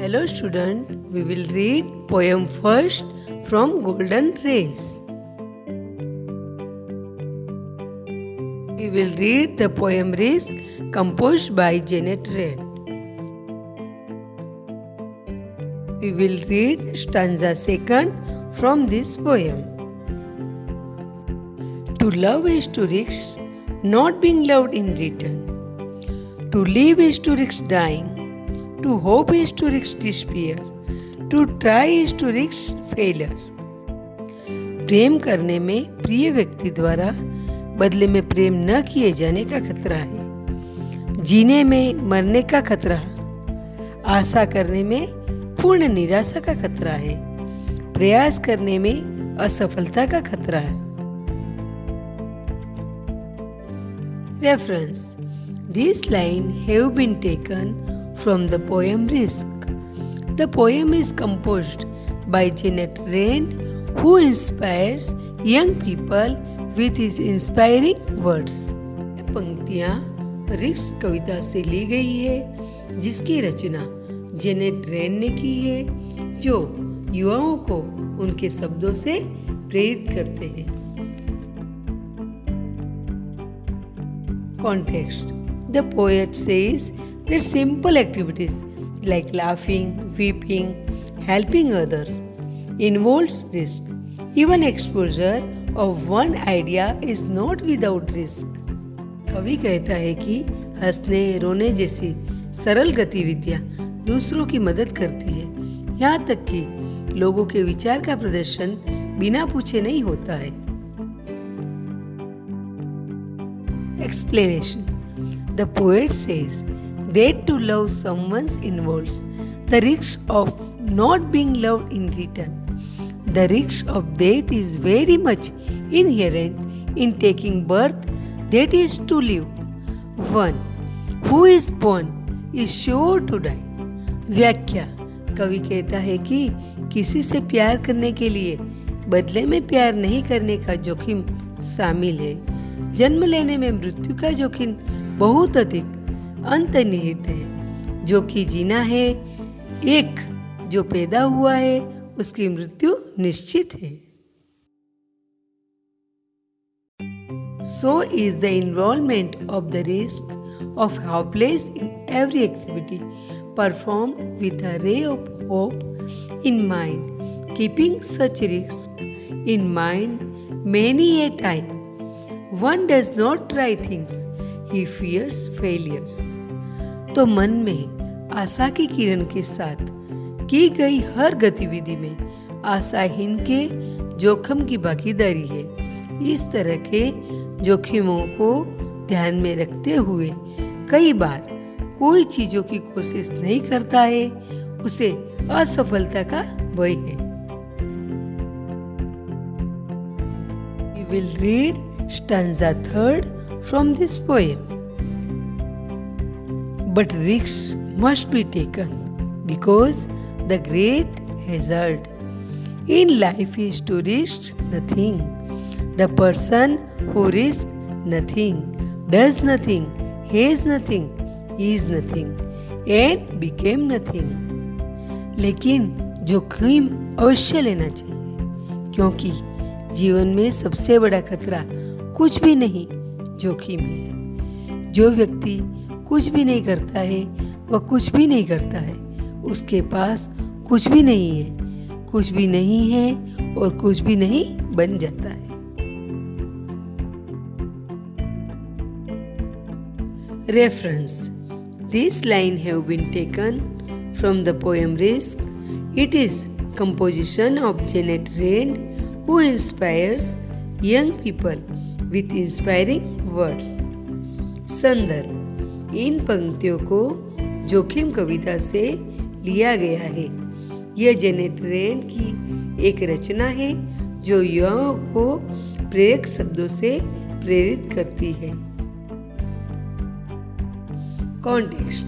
Hello student, we will read poem first from Golden Rays. We will read the poem Risk composed by Janet Rand. We will read stanza second from this poem. To love is to risk not being loved in return. To live is to risk dying. To hope is to risk despair. To try is to risk failure. प्रेम करने में प्रिय व्यक्ति द्वारा बदले में प्रेम न किए जाने का खतरा है। जीने में मरने का खतरा, आशा करने में पूर्ण निराशा का खतरा है, प्रयास करने में असफलता का खतरा है। Reference: This line have been taken from the poem Risk. The poem is composed by Janet Rand, who inspires young people with his inspiring words. पंक्तियाँ रिस्क कविता से ली गई है, जिसकी रचना जेनेट रैंड ने की है, जो युवाओं को उनके शब्दों से प्रेरित करते हैं। Context: The poet says that simple activities like laughing, weeping, helping others involves risk. Even exposure of one idea is not without risk. कवि कहता है कि हंसने रोने जैसी सरल गतिविधियां दूसरों की मदद करती है, यहाँ तक कि लोगों के विचार का प्रदर्शन बिना पूछे नहीं होता है। Explanation: The poet says that to love someone involves the risk of not being loved in return. The risk of death is very much inherent in taking birth, that is to live. One who is born is sure to die. व्याख्या: कवि कहता है कि किसी से प्यार करने के लिए बदले में प्यार नहीं करने का जोखिम शामिल है। जन्म लेने में मृत्यु का जोखिम बहुत अधिक अंतर्निहित है। जो कि जीना है, एक जो पैदा हुआ है उसकी मृत्यु निश्चित है। So is the involvement of the risk of helpless in every activity performed with a ray of hope in mind. Keeping such risk in mind many a time, one does not try things, he fears failure. तो मन में आशा की किरण के साथ की गई हर गतिविधि में आशाहीन के जोखिम की भागीदारी है। इस तरह के जोखिमों को ध्यान में रखते हुए कई बार कोई चीजों की कोशिश नहीं करता है, उसे असफलता का भय है। We will read stanza third from this poem. But risks must be taken because the great hazard in life is to risk nothing. The person who risks nothing, does nothing, has nothing, is nothing and became nothing. लेकिन जोखिम अवश्य लेना चाहिए, क्योंकि जीवन में सबसे बड़ा खतरा कुछ भी नहीं, जोखिम है। जो व्यक्ति कुछ भी नहीं करता है वह कुछ भी नहीं करता है, उसके पास कुछ भी नहीं है, कुछ भी नहीं है और कुछ भी नहीं बन जाता है। Reference: This line have been taken from the poem Risk. It is composition of Janet Rand, who inspires young people with inspiring words. संदर्भ: इन पंक्तियों को जोखिम कविता से लिया गया है। यह जेनेट रैंड की एक रचना है जो युवाओं को प्रेरक शब्दों से प्रेरित करती है। Context: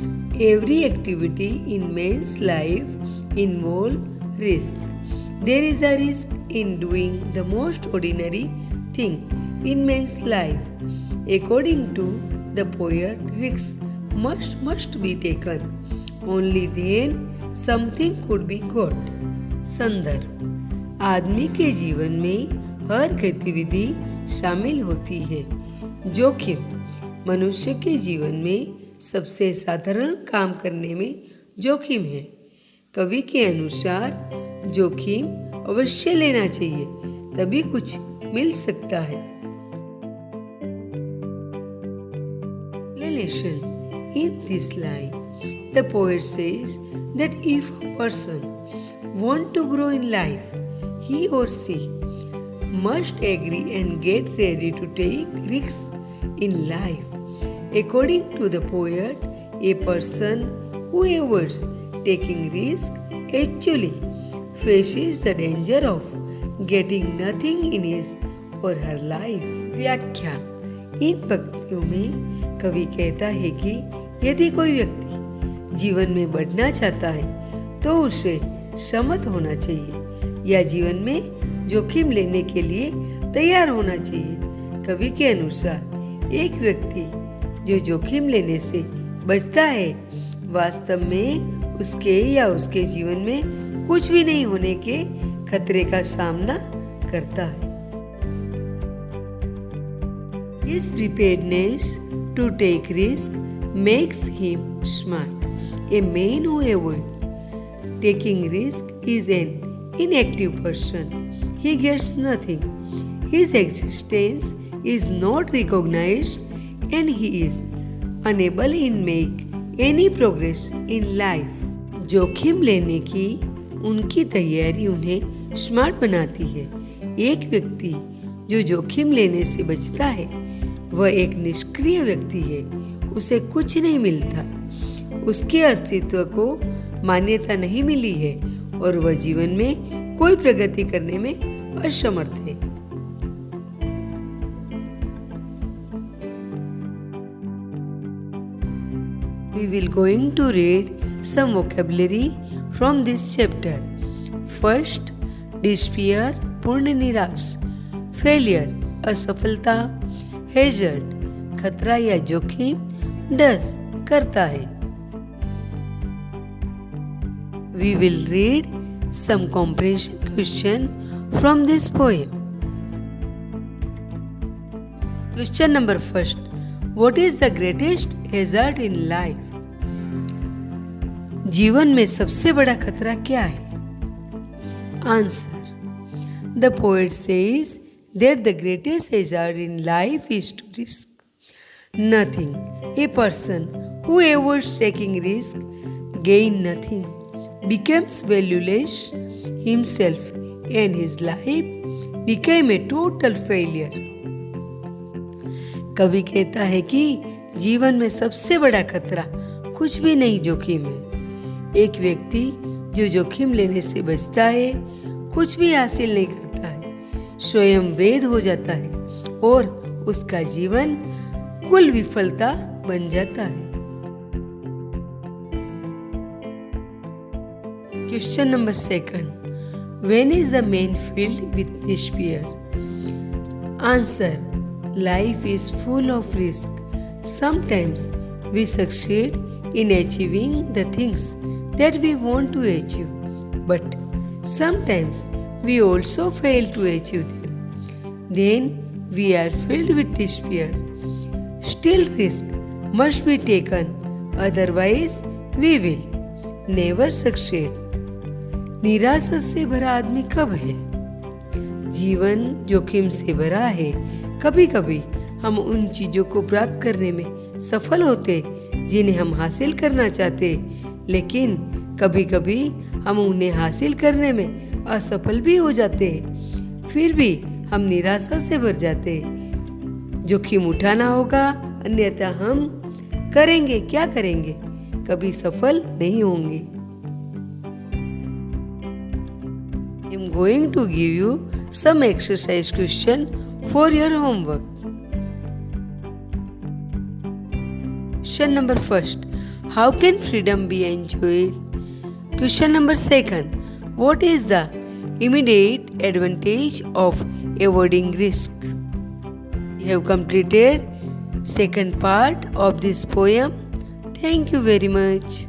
Every activity in man's life involves risk. There is a risk in doing the most ordinary thing in man's life. According to the poet, risks must be taken. Only then something could be got. संदर्भ: आदमी के जीवन में हर गतिविधि शामिल होती है। जोखिम: मनुष्य के जीवन में सबसे साधारण काम करने में जोखिम है। कवि के अनुसार जोखिम अवश्य लेना चाहिए, तभी कुछ मिल सकता है। Explanation: In this line, the poet says that if a person wants to grow in life, he or she must agree and get ready to take risks in life. According to the poet, a person who avoids taking risks actually faces the danger of getting nothing in his or her life. व्याख्या: इन पंक्तियों में कवि कहता है कि यदि कोई व्यक्ति जीवन में बढ़ना चाहता है तो उसे सम्मत होना चाहिए या जीवन में जोखिम लेने के लिए तैयार होना चाहिए। कवि के अनुसार एक व्यक्ति जो जोखिम लेने से बचता है वास्तव में उसके या उसके जीवन में कुछ भी नहीं होने के खतरे का सामना करता है। His preparedness to take risk makes him smart. A man who avoids taking risk is an inactive person. He gets nothing. His existence is not recognized and he is unable to make any progress in life. जोखिम लेने की उनकी तैयारी उन्हें smart बनाती है। एक व्यक्ति जो जोखिम लेने से बचता है वह एक निष्क्रिय व्यक्ति है, उसे कुछ नहीं मिलता, उसके अस्तित्व को मान्यता नहीं मिली है और वह जीवन में कोई प्रगति करने में असमर्थ है। We will going to read some vocabulary from this chapter. First, despair, पूर्ण निराश, failure, असफलता, हैजर्ड, खतरा या जोखिम, डस, करता है। We will read some comprehension question from this poem. Question number first. What is the greatest hazard in life? जीवन में सबसे बड़ा खतरा क्या है? Answer. The poet says that the greatest hazard in life is to risk nothing. A person who avoids taking risk gains nothing, becomes valueless himself, and his life became a total failure. कवि कहता है कि जीवन में सबसे बड़ा खतरा कुछ भी नहीं जोखिम है। एक व्यक्ति जो जोखिम लेने से बचता है कुछ भी हासिल नहीं करता है, स्वयं वेद हो जाता है और उसका जीवन कुल विफलता बन जाता है। Question number second. When is the man filled with despair? Answer. Life is full of risk. Sometimes we succeed in achieving the things that we want to achieve, but sometimes we also fail to achieve them. Then we are filled with despair. Still, risk must be taken, otherwise we will never succeed. निराशा से भरा आदमी कब है? जीवन जोखिम से भरा है। कभी कभी हम उन चीजों को प्राप्त करने में सफल होते जिन्हें हम हासिल करना चाहते, लेकिन कभी कभी हम उन्हें हासिल करने में असफल भी हो जाते हैं। फिर भी हम निराशा से भर जाते। जोखिम उठाना होगा, अन्यथा हम करेंगे क्या करेंगे, कभी सफल नहीं होंगे। I am going to give you some exercise question for your homework. Question number first. How can freedom be enjoyed? Question number second. What is the immediate advantage of avoiding risk? You have completed second part of this poem. Thank you very much.